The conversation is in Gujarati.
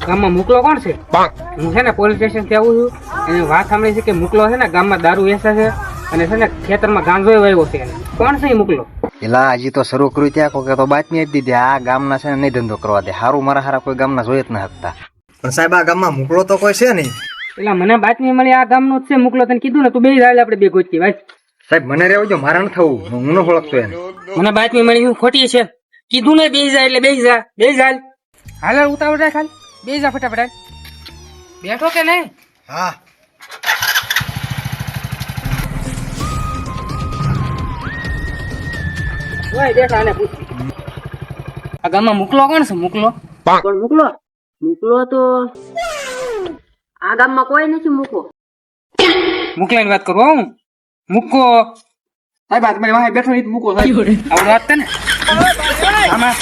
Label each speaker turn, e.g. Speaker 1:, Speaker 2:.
Speaker 1: ગામમાં મુકલો કોણ છે? હું છે ને પોલીસ સ્ટેશન થી આવું છું. એની વાત સાંભળી છે કે મુકલો છે ને ગામમાં દારૂ વેચે છે અને છે ને ખેતરમાં ગાંજો વાવ્યો છે. કોણ છે એ મુકલો?
Speaker 2: એલા હજી તો શરૂ કર્યું ત્યાં કોઈ તો બાતમી આપી દીધી આ ગામના છે ને નહીં ધંધો કરવા દે. હારું મારા હારા કોઈ ગામના જોઈ જ ન શકતા.
Speaker 3: પણ સાહેબ આ ગામમાં મોકલો તો કોઈ છે નહીં.
Speaker 1: એટલે મને બાતમી મળી આ ગામનો જ છે મુકલો. તને કીધું ને તું બે જાય આપણે બે ગોચકી ભાઈ.
Speaker 3: સાહેબ મને રહેવું જો મારે ન થવું હું ન ઓળખતો એને.
Speaker 1: મને બાતમી મળી હું ખોટી છે. કીધું ને બે જાય એટલે બે જાય. હાલ ઉતાવળ રાખ ખાલી બે જા ફટાફટ. બેઠો કે નહીં?
Speaker 3: હા
Speaker 1: ઓય દેખ આને પૂછ. આ ગામમાં મુકલો કોણ છે? મુકલો
Speaker 4: પણ મૂકલો તો આ ગામમાં કોઈ નથી મૂકો.
Speaker 1: મુકલાની વાત કરું હું. મુકો
Speaker 3: સાહેબ આ તમારી વાહે બેઠો નહીં મૂકો સાહેબ.
Speaker 1: આવડે વાત છે ને આમાં